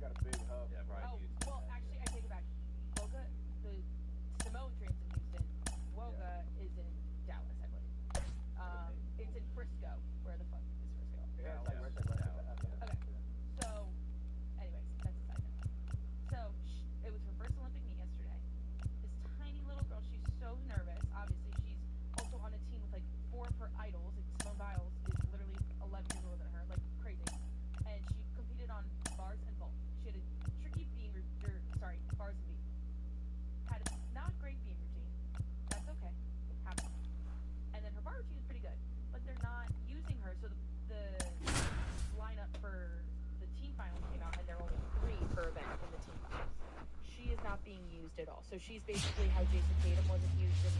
Yeah, probably. Well, actually, I take it back. Woga, the Simone trains in Houston. Woga is in Dallas, I believe. It's in Frisco. Where the fuck is Frisco? Yeah, Okay. So, anyways, that's a side note. So, it was her first Olympic meet yesterday. This tiny little girl, she's so nervous. Obviously, she's also on a team with like 4 of her idols. Like Simone Biles is literally 11 years older than her, like crazy. And she competed on bars and vault. She had a tricky bars and beam. Had a not great beam routine. That's okay. Happens. And then her bar routine is pretty good, but they're not using her. So the lineup for the team finals came out, and there are only 3 per event in the team finals. She is not being used at all. So she's basically how Jason Tatum wasn't used in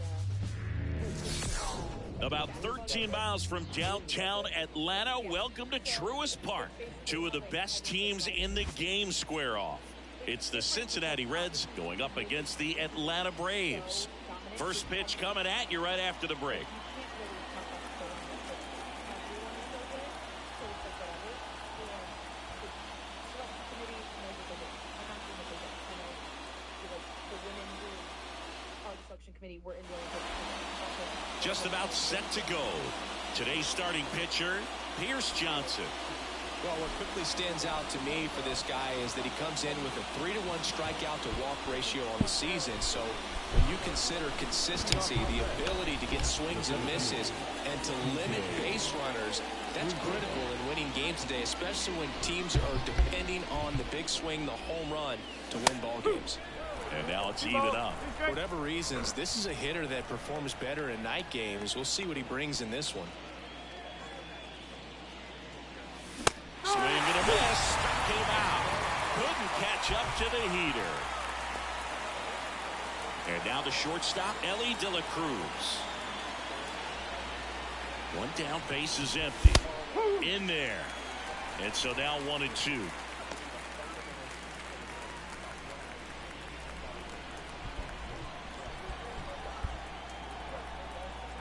the. About 13 miles from downtown Atlanta, welcome to Truist Park. 2 of the best teams in the game square off. It's the Cincinnati Reds going up against the Atlanta Braves. First pitch coming at you right after the break. Just about set to go. Today's starting pitcher, Pierce Johnson. Well, what quickly stands out to me for this guy is that he comes in with a 3-to-1 strikeout to walk ratio on the season. So when you consider consistency, the ability to get swings and misses, and to limit base runners, that's critical in winning games today, especially when teams are depending on the big swing, the home run, to win ball games. And now it's even up. For whatever reasons, this is a hitter that performs better in night games. We'll see what he brings in this one. Swing and a miss. Struck him out. Couldn't catch up to the heater. And now the shortstop, Elly De La Cruz. One down, base is empty. In there. And so now 1-2.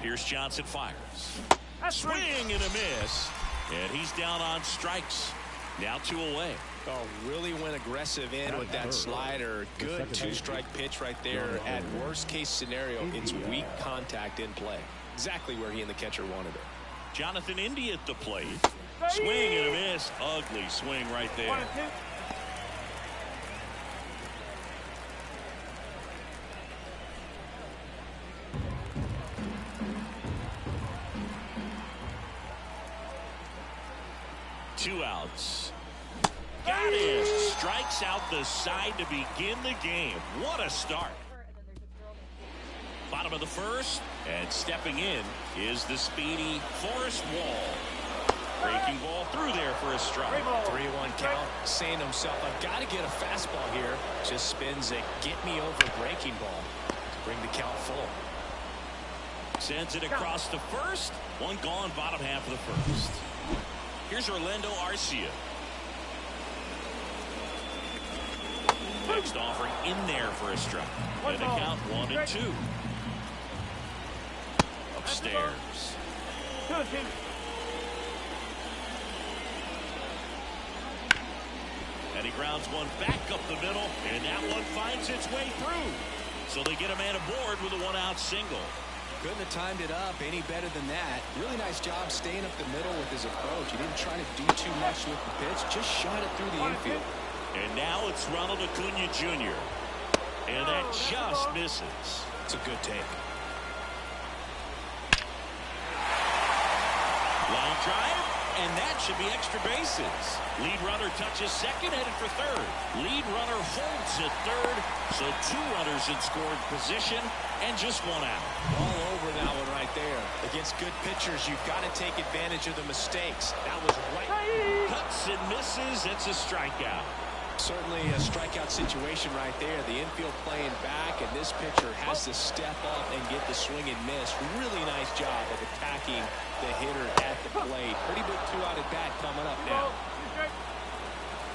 Pierce Johnson fires. Swing and a miss. And he's down on strikes. Now 2 away. Oh, really went aggressive in with that slider. Good 2-strike pitch right there. At worst case scenario, it's weak contact in play. Exactly where he and the catcher wanted it. Jonathan India at the plate. Swing and a miss. Ugly swing right there. Two outs. Got him. Strikes out the side to begin the game. What a start. Bottom of the first, and stepping in is the speedy Forrest Wall. Breaking ball through there for a strike. 3-1 count, saying to himself, I've got to get a fastball here. Just spins a get-me-over breaking ball to bring the count full. Sends it across the first. One gone, bottom half of the first. Here's Orlando Arcia. Next offering in there for a strike. And the count 1-2. Upstairs. And he grounds one back up the middle, and that one finds its way through. So they get a man aboard with a 1-out single. Couldn't have timed it up any better than that. Really nice job staying up the middle with his approach. He didn't try to do too much with the pitch, just shot it through the infield. And now it's Ronald Acuna Jr. And that just misses. It's a good take. Line drive, and that should be extra bases. Lead runner touches second, headed for third. Lead runner holds at third, so 2 runners in scoring position and just 1 out. All over that one right there. Against good pitchers, you've got to take advantage of the mistakes. That was right. Cuts and misses. It's a strikeout. Certainly a strikeout situation right there. The infield playing back, and this pitcher has to step up and get the swing and miss. Really nice job of attacking the hitter at the plate. Pretty big 2-out at bat coming up now.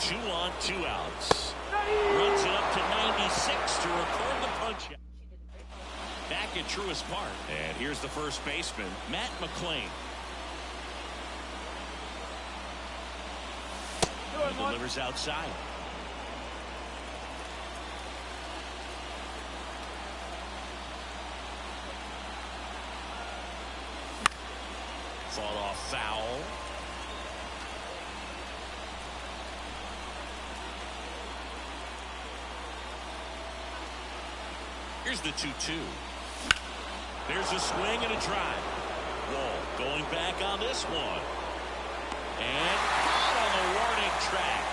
2 on, 2 outs. Runs it up to 96 to record the punch. Back at Truist Park. And here's the first baseman, Matt McClain. He delivers outside. fought off foul. Here's the 2-2. There's a swing and a drive. Wall going back on this one. And caught on the warning track.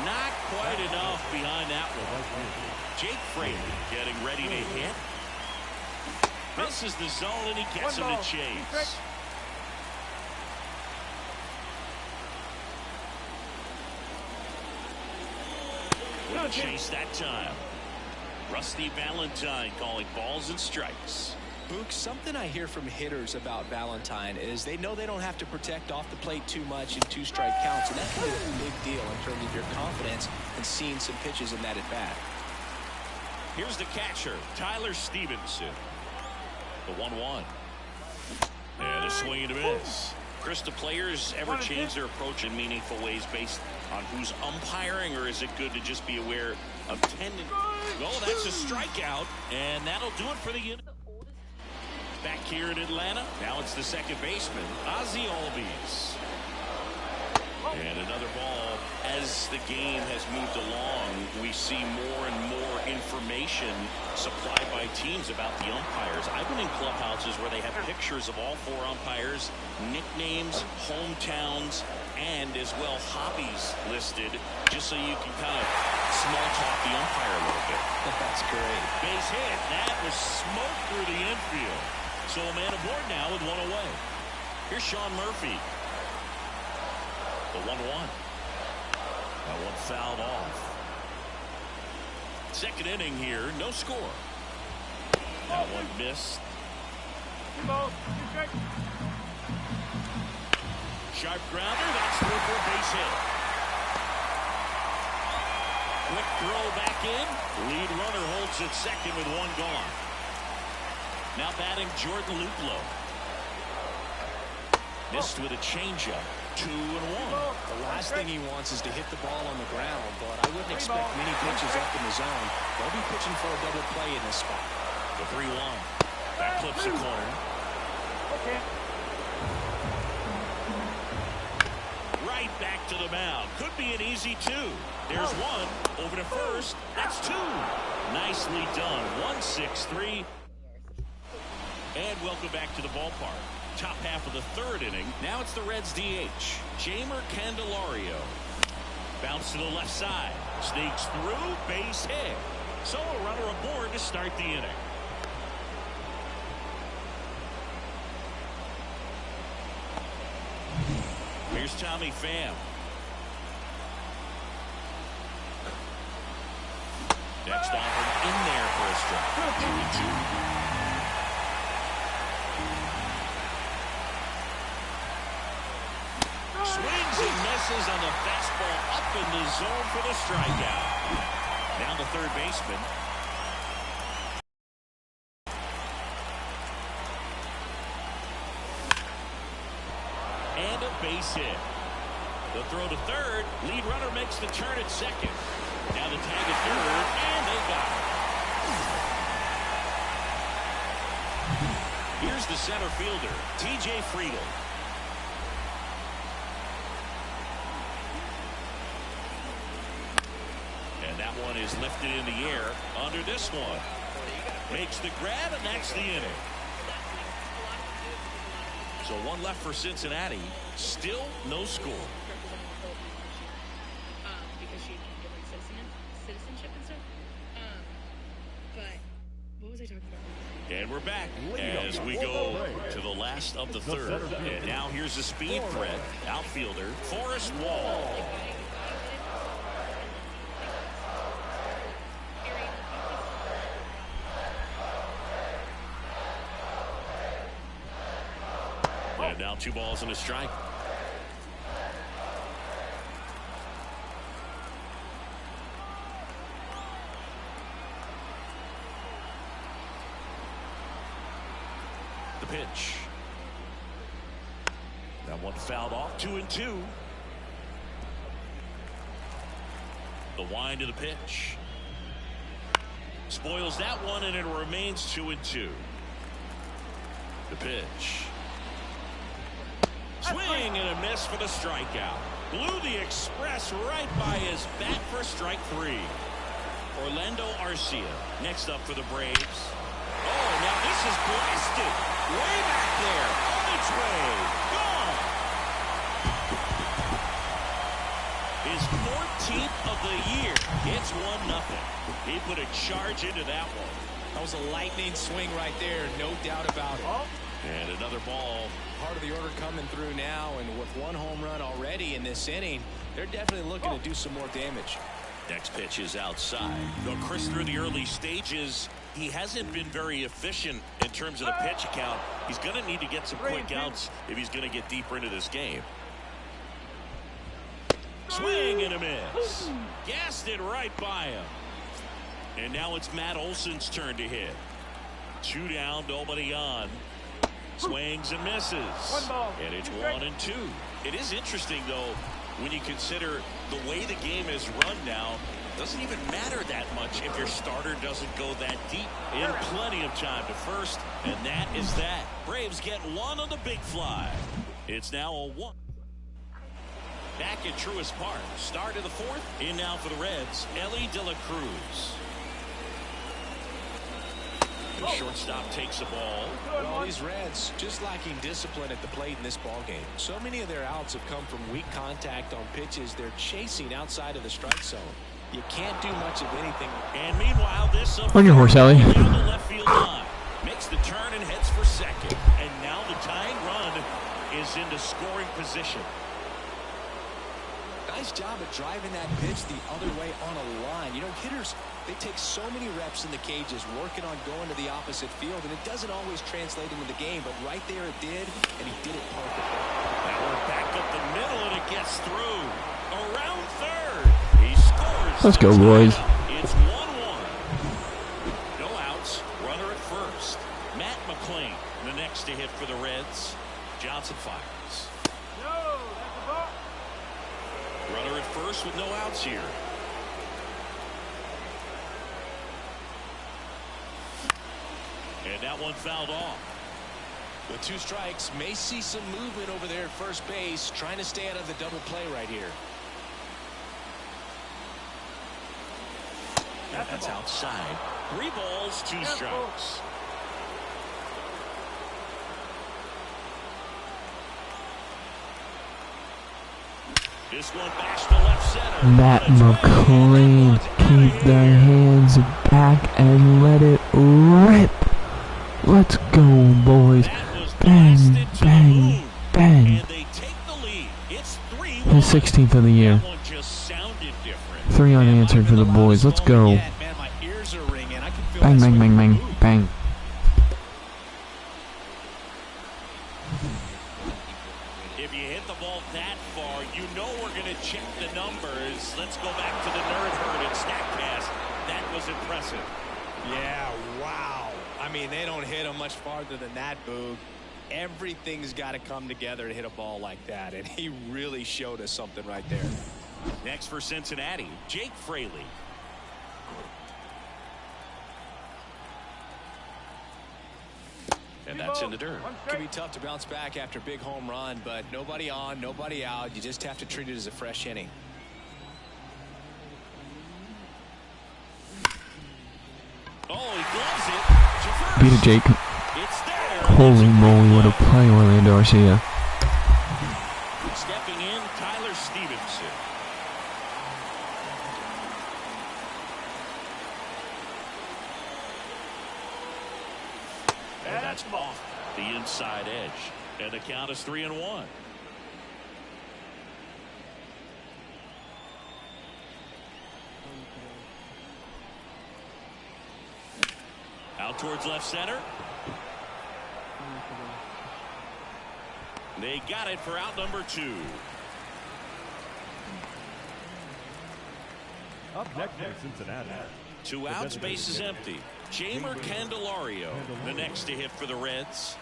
Not quite enough behind that one. Jake Fraley getting ready to hit. Misses the zone and he gets him to chase. With a chase that time. Rusty Valentine calling balls and strikes. Book, something I hear from hitters about Valentine is they know they don't have to protect off the plate too much in 2-strike counts, and that can be a big deal in terms of your confidence and seeing some pitches in that at bat. Here's the catcher, Tyler Stevenson. The 1-1. And a swing and a miss. Chris, do players ever change their approach in meaningful ways based on who's umpiring, or is it good to just be aware of tendencies? Oh, that's a strikeout, and that'll do it for the unit. Back here in Atlanta, now it's the second baseman, Ozzie Albies. And another ball. As the game has moved along, we see more and more information supplied by teams about the umpires. I've been in clubhouses where they have pictures of all four umpires, nicknames, hometowns, and as well hobbies listed, just so you can kind of small talk the umpire a little bit. That's great. Base hit. That was smoked through the infield. So a man aboard now with one away. Here's Sean Murphy. The 1-1. That one fouled off. Second inning here, no score. That one missed. Sharp grounder, that's through for a base hit. Quick throw back in. Lead runner holds at second with one gone. Now batting Jordan Luplow. Missed with a changeup. 2-1. The last thing he wants is to hit the ball on the ground, but I wouldn't expect many pitches up in the zone. They'll be pitching for a double play in this spot. The 3-1. That clips the corner. Okay. Right back to the mound. Could be an easy 2. There's one. Over to first. That's 2. Nicely done. 1-6-3. And welcome back to the ballpark. Top half of the third inning. Now it's the Reds DH, Jeimer Candelario. Bounce to the left side. Sneaks through. Base hit. So a runner aboard to start the inning. Here's Tommy Pham. Next offering in there for a strike. 2-2. Swings and misses on the fastball up in the zone for the strikeout. Now the third baseman. And a base hit. The throw to third. Lead runner makes the turn at second. Now the tag at third, and they got it. Here's the center fielder, T.J. Friedl. And that one is lifted in the air under this one. Makes the grab, and that's the inning. So one left for Cincinnati. Still no score. Because she different citizenship and stuff. But what was I talking about? And we're back as we go to the last of the third. And now here's the speed threat. Outfielder Forrest Wall. And now 2 balls and a strike. The pitch. That one fouled off. 2-2. The wind of the pitch. Spoils that one, and it remains 2-2. The pitch. Swing and a miss for the strikeout. Blew the express right by his bat for strike 3. Orlando Arcia next up for the Braves. Oh, now this is blasted. Way back there. On its way. Gone. His 14th of the year. It's 1-0. He put a charge into that one. That was a lightning swing right there. No doubt about it. And another ball. Part of the order coming through now, and with 1 home run already in this inning, they're definitely looking to do some more damage. Next pitch is outside. Though Chris, through the early stages, he hasn't been very efficient in terms of the pitch count. He's going to need to get some quick outs if he's going to get deeper into this game. Swing and a miss. Gassed it right by him. And now it's Matt Olson's turn to hit. 2 down, nobody on. Swings and misses. And it's 1-2. It is interesting, though, when you consider the way the game is run now. Doesn't even matter that much if your starter doesn't go that deep. In plenty of time to first, and that is that. Braves get 1 on the big fly. It's now a 1. Back at Truist Park. Start of the 4th. In now for the Reds, Elly De La Cruz. The shortstop takes the ball. Well, these Reds just lacking discipline at the plate in this ballgame. So many of their outs have come from weak contact on pitches they're chasing outside of the strike zone. You can't do much of anything. And meanwhile, this on your horse, Elly. down the left field line. Makes the turn and heads for second. And now the tying run is into scoring position. Nice job at driving that pitch the other way on a line. You know, hitters, they take so many reps in the cages working on going to the opposite field, and it doesn't always translate into the game, but right there it did, and he did it perfectly. Now we're back up the middle, and it gets through. Around third. He scores. Let's go, boys. It's 1-1. No outs. Runner at first. Matt McClain, the next to hit for the Reds. Johnson fires. Runner at first with no outs here. And that one fouled off. With 2 strikes, may see some movement over there at first base, trying to stay out of the double play right here. That's outside. 3 balls, 2 strikes. This one bashed to left center. Matt McClain, keep the hands back and let it rip. Let's go, boys. Bang, bang, bang. And they take the lead. It's 3-1. His 16th of the year. That one just sounded different. 3 unanswered for the boys. Let's go. Bang, bang, bang, bang, bang. If you hit the ball that far, you know we're going to check the numbers. Let's go back to the Nerd Herd and StatCast. That was impressive. Yeah, wow. I mean, they don't hit him much farther than that, Boog. Everything's got to come together to hit a ball like that, and he really showed us something right there. Next for Cincinnati, Jake Fraley. And that's in the dirt. Can be tough to bounce back after a big home run, but nobody on, nobody out. You just have to treat it as a fresh inning. Oh, he gloves it. Beat it, Jake. It's there. Holy moly, what a play, Orlando Arcia. Stepping in, Tyler Stevenson. And that's off the inside edge. And the count is 3-1. Out towards left center. They got it for out number 2. Up next for Cincinnati. 2 outs, base is empty. Jeimer Candelario, the next to hit for the Reds.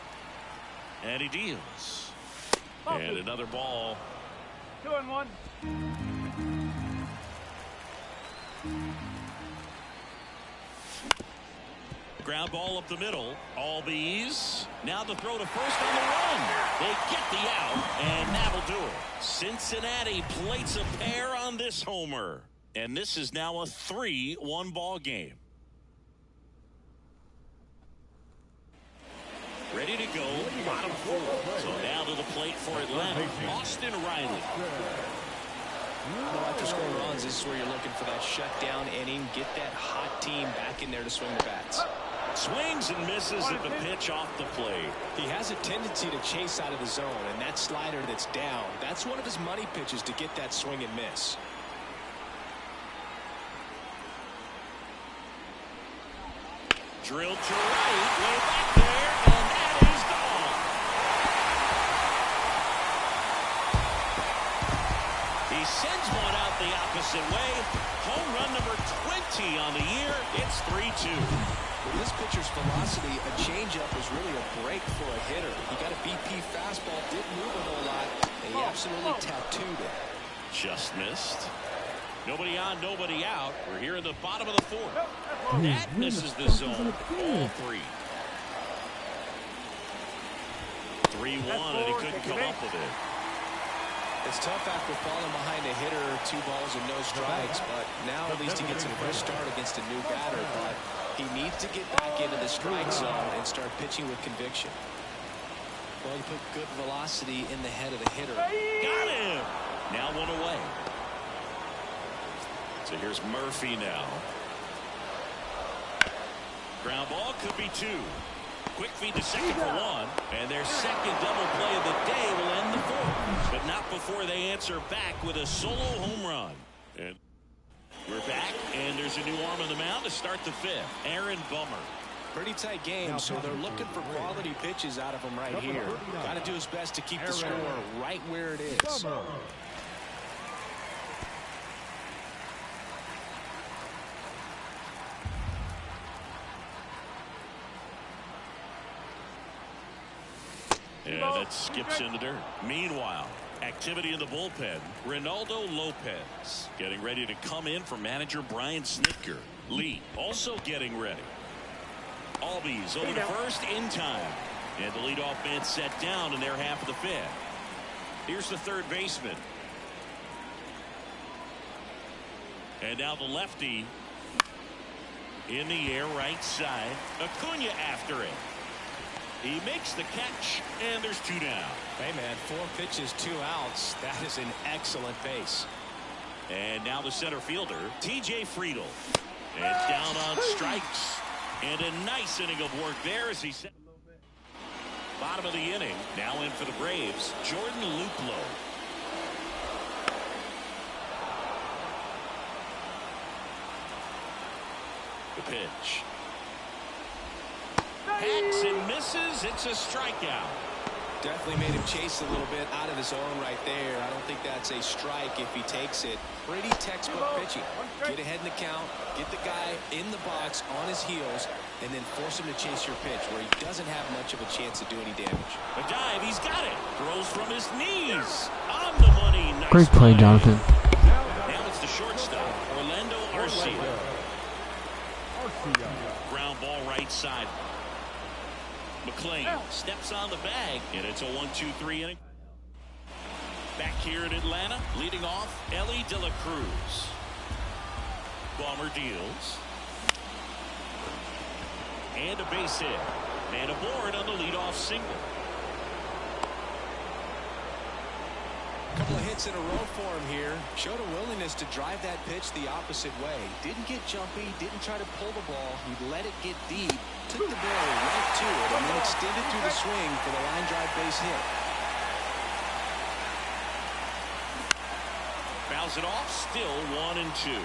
And he deals. And another ball. 2-1. Ground ball up the middle. Albies. Now the throw to first on the run. They get the out, and that'll do it. Cincinnati plates a pair on this homer. And this is now a 3-1 ball game. Ready to go, bottom 4. So now to the plate for Atlanta, Austin Riley. Well, after scoring runs, this is where you're looking for that shutdown inning. Get that hot team back in there to swing the bats. Swings and misses at the pitch off the plate. He has a tendency to chase out of the zone, and that slider that's down, that's one of his money pitches to get that swing and miss. Drilled to right, way back there, and that is gone. He sends one out the opposite way. Home run number 20 on the year. It's 3-2. With this pitcher's velocity, a changeup is really a break for a hitter. He got a BP fastball, didn't move a whole lot, and he absolutely tattooed it. Just missed. Nobody on, nobody out. We're here in the bottom of the 4th. That misses the zone. All 3. 3-1, and he couldn't come up with it. It's tough after falling behind a hitter, 2 balls and no strikes, but now at least he gets a fresh start against a new batter. But he needs to get back into the strike zone and start pitching with conviction. Well, you put good velocity in the head of the hitter. Got him! Now 1 away. So here's Murphy now. Ground ball could be 2. Quick feed to second for 1. And their second double play of the day will end the 4th. But not before they answer back with a solo home run. And we're back, and there's a new arm on the mound to start the 5th. Aaron Bummer. Pretty tight game, so they're looking for quality pitches out of him right here. Got to do his best to keep the score right where it is. And that skips in the dirt. Meanwhile, activity in the bullpen. Ronaldo Lopez getting ready to come in for manager Brian Snitker. Lee also getting ready. Albies over to first in time. And the leadoff man set down in their half of the 5th. Here's the third baseman. And now the lefty in the air right side. Acuna after it. He makes the catch, and there's 2 down. Hey, man, 4 pitches, 2 outs. That is an excellent pace. And now the center fielder, T.J. Friedl. And down on strikes. And a nice inning of work there as he set. Bottom of the inning. Now in for the Braves, Jordan Luplow. The pitch. Hacks and misses. It's a strikeout. Definitely made him chase a little bit out of his zone right there. I don't think that's a strike if he takes it. Pretty textbook pitching. Get ahead in the count, get the guy in the box on his heels, and then force him to chase your pitch where he doesn't have much of a chance to do any damage. A dive, he's got it. Throws from his knees. On the money. Nice Great play, Jonathan. Now it's the shortstop, Orlando Arcia. Ground ball right side. McClain steps on the bag, and it's a 1-2-3 inning. Back here in Atlanta, leading off, Elly De La Cruz. Bomber deals. And a base hit. And a board on the leadoff single. A couple of hits in a row for him here. Showed a willingness to drive that pitch the opposite way. Didn't get jumpy, didn't try to pull the ball. He let it get deep, took the ball right to it, and then extended through the swing for the line drive base hit. Fouls it off, still 1-2.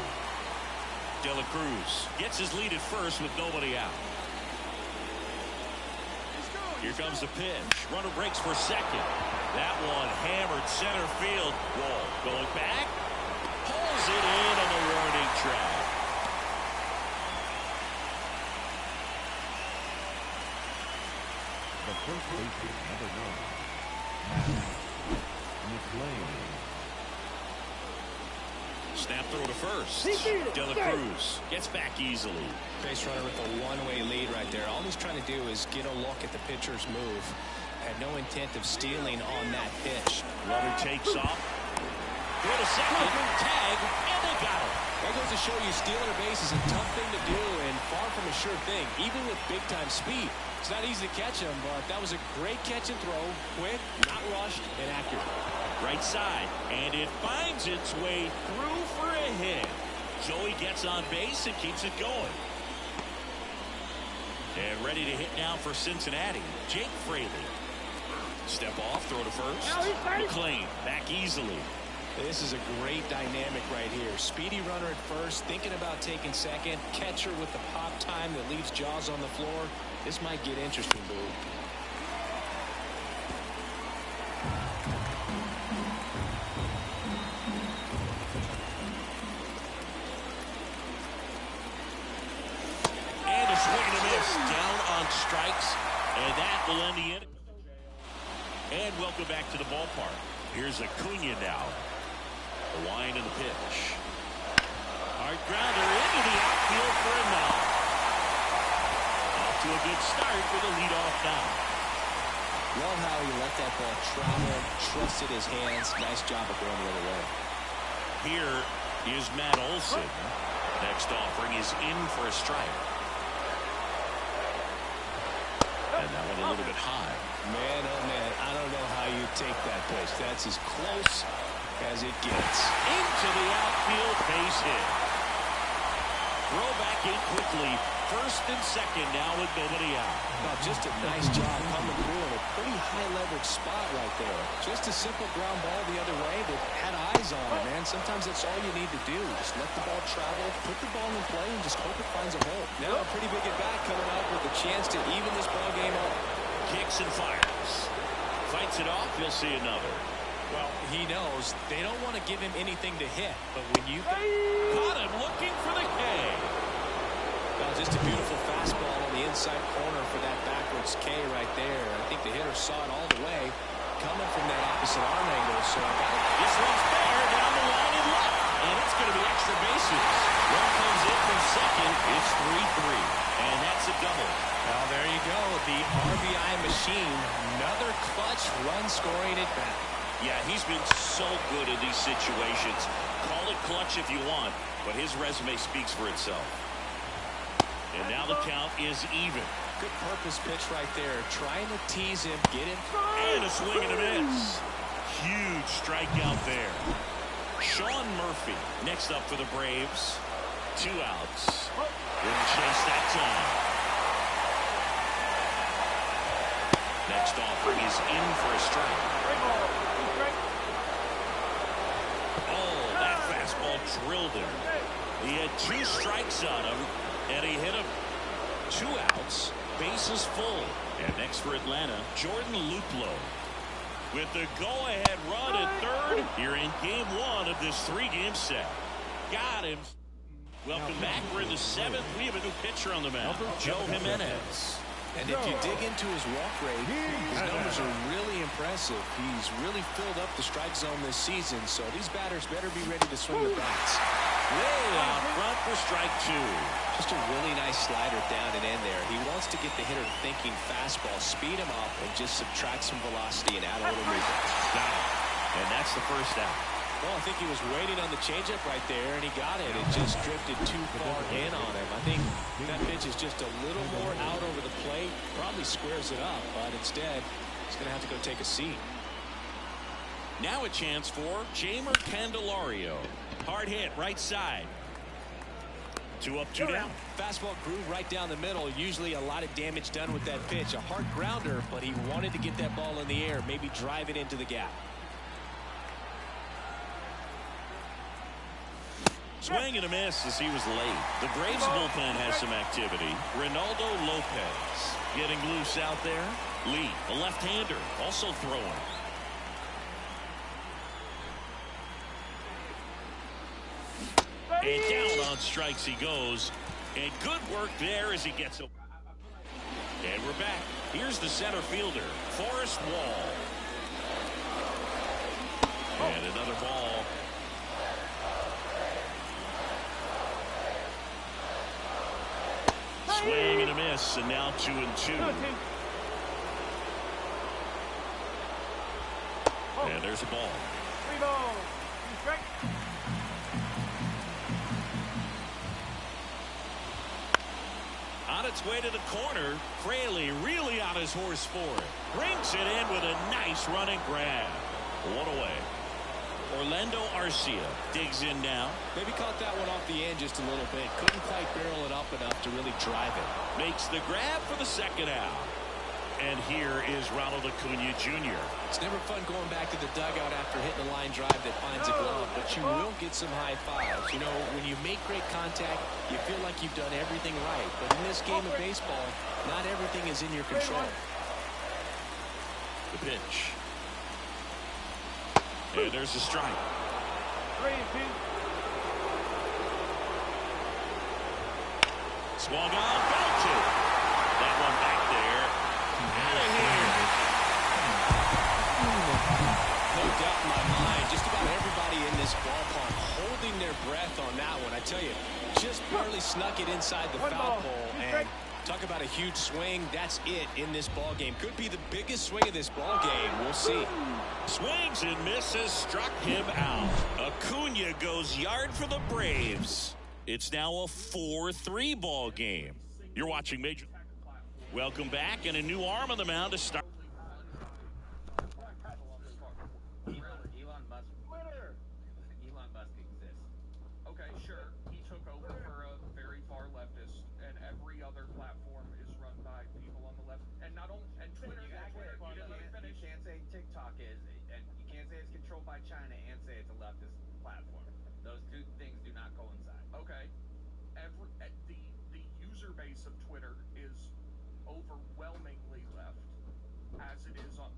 De La Cruz gets his lead at first with nobody out. Here comes the pitch. Runner breaks for second. That one hammered center field. Wall going back. Pulls it in on the warning track. The first baseman, number 1, McClain. Snap throw to first. De La Cruz gets back easily. Base runner with a one-way lead right there. All he's trying to do is get a look at the pitcher's move. Had no intent of stealing on that pitch. Runner takes off. Throw to second. Tag. And they got him. That goes to show you stealing a base is a tough thing to do and far from a sure thing, even with big-time speed. It's not easy to catch him, but that was a great catch and throw. Quick, not rushed, and accurate. Right side. And it finds its way through for a hit. Joey gets on base and keeps it going. And ready to hit now for Cincinnati, Jake Fraley. Step off, throw to first. McLean back easily. This is a great dynamic right here. Speedy runner at first, thinking about taking second. Catcher with the pop time that leaves Jaws on the floor. This might get interesting, Boo. And a swing and a miss. Down on strikes. And that will end the inning. And welcome back to the ballpark. Here's Acuna now. The wind and the pitch. Hard grounder into the outfield for a knock. Off to a good start with a leadoff knock. Love how he let that ball travel, trusted his hands. Nice job of going the other way. Here is Matt Olson. Next offering is in for a strike. And that one a little bit high. Man, oh man, I don't know how you take that pitch. That's as close as it gets. Into the outfield, base hit. Throw back in quickly. First and second now with nobody out. Oh, just a nice job coming through in a pretty high leverage spot right there. Just a simple ground ball the other way that had eyes on it, man. Sometimes that's all you need to do. Just let the ball travel, put the ball in play, and just hope it finds a hole. Now a pretty big at bat coming up with a chance to even this ball game up. Kicks and fires. Fights it off, he'll see another. Well, he knows they don't want to give him anything to hit, but when you Caught him looking for the K. well, just a beautiful fastball on the inside corner for that backwards K right there. I think the hitter saw it all the way coming from that opposite arm angle. So This one's fair down the line and left. And it's going to be extra bases. Run comes in from second. It's 3-3. And that's a double. well, there you go. The RBI machine. Another clutch run scoring at bat. Yeah, he's been so good in these situations. Call it clutch if you want, but his resume speaks for itself. And now the count is even. Good purpose pitch right there. Trying to tease him, get him. And a swing and a miss. Huge strikeout there. Sean Murphy next up for the Braves. 2 outs. Didn't chase that time. Next offering is in for a strike. Oh, that fastball drilled him. He had 2 strikes on him, and he hit him. 2 outs, bases full. And next for Atlanta, Jordan Luplow. With the go-ahead run at third, here in game 1 of this 3-game set. Got him. Welcome back. We're in the 7th. We have a new pitcher on the mound, Joe Jimenez. And if you dig into his walk rate, his numbers are really impressive. He's really filled up the strike zone this season, so these batters better be ready to swing the bats. Way out front for strike 2. Just a really nice slider down and in there. He wants to get the hitter thinking fastball, speed him up, and just subtract some velocity and add a little movement. Got it. And that's the first out. Well, I think he was waiting on the changeup right there, and he got it. It just drifted too far in on him. I think that pitch is just a little more out over the plate. Probably squares it up, but instead, he's going to have to go take a seat. Now a chance for Jeimer Candelario. Hard hit, right side. 2 up, 2 down. Fastball groove right down the middle. Usually a lot of damage done with that pitch. A hard grounder, but he wanted to get that ball in the air, maybe drive it into the gap. Swing and a miss as he was late. The Braves bullpen has some activity. Ronaldo Lopez getting loose out there. Lee, a left-hander, also throwing. And down on strikes he goes. And good work there as he gets it. And we're back. Here's the center fielder, Forrest Wall. And another ball. miss, and now 2-2. And there's a ball. 3 balls. 2 strikes. On its way to the corner, Fraley really on his horse for it. Brings it in with a nice running grab. One away. Orlando Arcia digs in now. Maybe caught that one off the end just a little bit. Couldn't quite barrel it up enough to really drive it. Makes the grab for the second out. And here is Ronald Acuna Jr. It's never fun going back to the dugout after hitting a line drive that finds a glove, but you will get some high fives. You know, when you make great contact, you feel like you've done everything right. But in this game of baseball, not everything is in your control. The pitch. And there's a strike. 3-2. Swung on, belted. That one back there. Out of here. No doubt in my mind, just about everybody in this ballpark holding their breath on that one. I tell you, just barely snuck it inside the foul pole. And talk about a huge swing. That's it in this ball game. Could be the biggest swing of this ball game. We'll see. Swings and misses, struck him out. Acuna goes yard for the Braves. It's now a 4-3 ball game. You're watching Major. Welcome back, and a new arm on the mound to start. Elon Musk exists. Okay, sure. He took over for a very far leftist, and every other platform is run by people on the left. And not only Twitter. You can't say TikTok is, and you can't say it's controlled by China and say it's a leftist platform. Those two things do not coincide. Okay. The user base of Twitter is overwhelmingly left, as it is on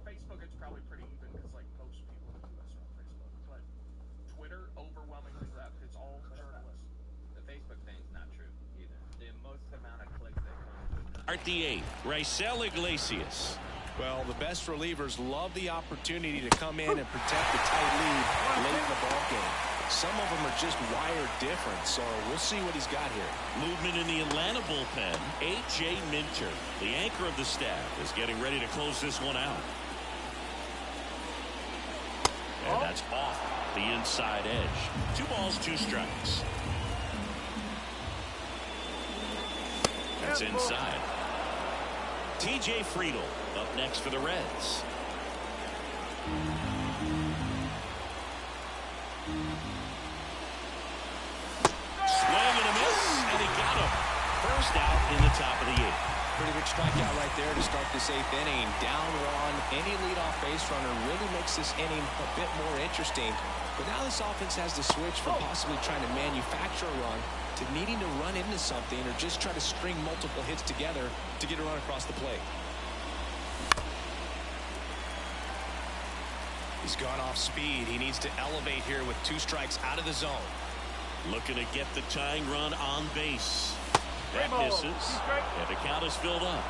Facebook. It's probably pretty even because like most people in the U.S. are on Facebook, but Twitter overwhelmingly left. It's all journalists. The Facebook thing's not true either. The most amount of clicks that come to Start the 8th, Raisel Iglesias. Well, the best relievers love the opportunity to come in and protect the tight lead late in the ball game. Some of them are just wired different, so we'll see what he's got here. Movement in the Atlanta bullpen. A.J. Minter, the anchor of the staff, is getting ready to close this one out. And that's off the inside edge. 2 balls, 2 strikes. That's inside. T.J. Friedl up next for the Reds. Swing and a miss, and he got him. First out in the top of the 8th. Pretty big strikeout right there to start this 8th inning. Down 1, any leadoff base runner really makes this inning a bit more interesting. But now this offense has to switch from possibly trying to manufacture a run to needing to run into something or just try to string multiple hits together to get a run across the plate. He's gone off speed. He needs to elevate here with 2 strikes out of the zone. Looking to get the tying run on base. That misses, and the count is filled up.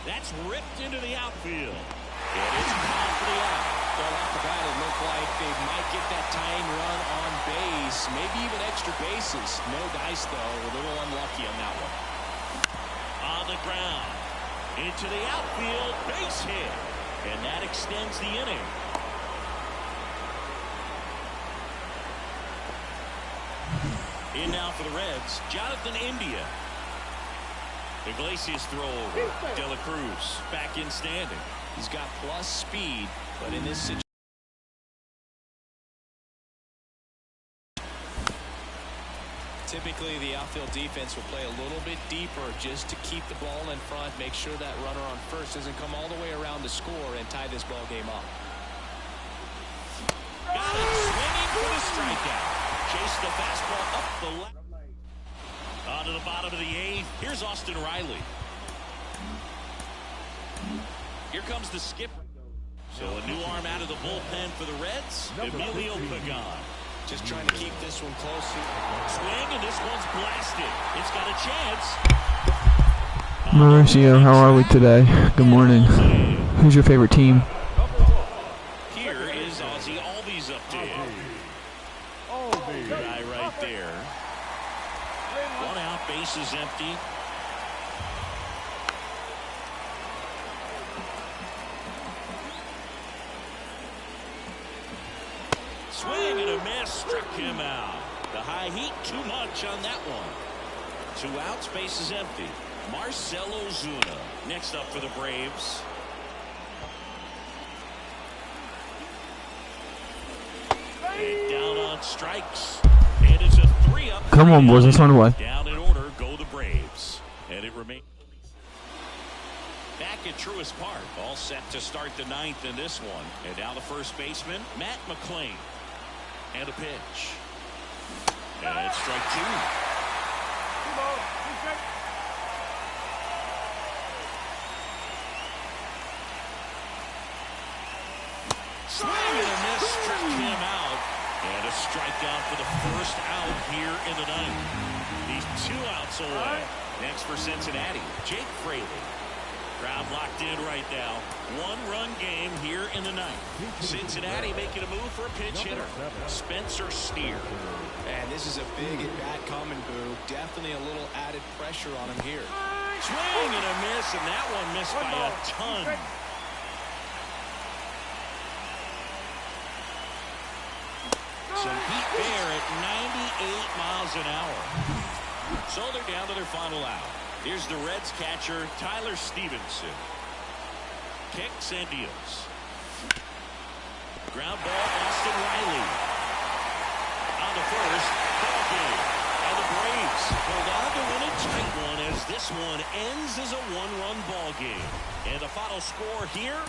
That's ripped into the outfield. And it's caught for the out. Well, off the bat, it looked like they might get that tying run on base, maybe even extra bases. No dice, though. A little unlucky on that one. On the ground. Into the outfield. Base hit. And that extends the inning. In now for the Reds, Jonathan India. Iglesias throw over. De La Cruz back in standing. He's got plus speed, but in this situation, typically the outfield defense will play a little bit deeper just to keep the ball in front, make sure that runner on first doesn't come all the way around to score and tie this ball game up. Got it, swinging for the strikeout. Chase the fastball up the left. On to the bottom of the 8th. Here's Austin Riley. Here comes the skip. So a new arm out of the bullpen for the Reds, Emilio Pagan. Just trying to keep this one close. Swing, and this one's blasted. It's got a chance. Mauricio, how are we today? Good morning. Who's your favorite team? Here is Ozzy Albies update. Guy right there. 1 out, bases empty. Swing and a miss, struck him out. The high heat, too much on that one. 2 outs, bases empty. Marcell Ozuna next up for the Braves. And down on strikes. It is a 3-up. Come on, boys, let's run away. Down in order go the Braves. And it remains back at Truist Park. All set to start the 9th in this one. And now the first baseman, Matt McLain. And a pitch. And it's strike 2. Swing and a miss, struck him out. And a strikeout for the first out here in the 9th. He's 2 outs away. Next for Cincinnati, Jake Fraley. Crowd locked in right now. 1-run game here in the 9th. Cincinnati making a move for a pinch hitter, Spencer Steer. And this is a big at-bat coming, Boo. Definitely a little added pressure on him here. Swing and a miss, and that one missed by a ton. Some heat there at 98 miles an hour. So they're down to their final out. Here's the Reds catcher, Tyler Stevenson. Kicks and deals. Ground ball, Austin Riley. On the first, ball game. And the Braves hold on to win a tight one as this one ends as a 1-run ball game. And the final score here,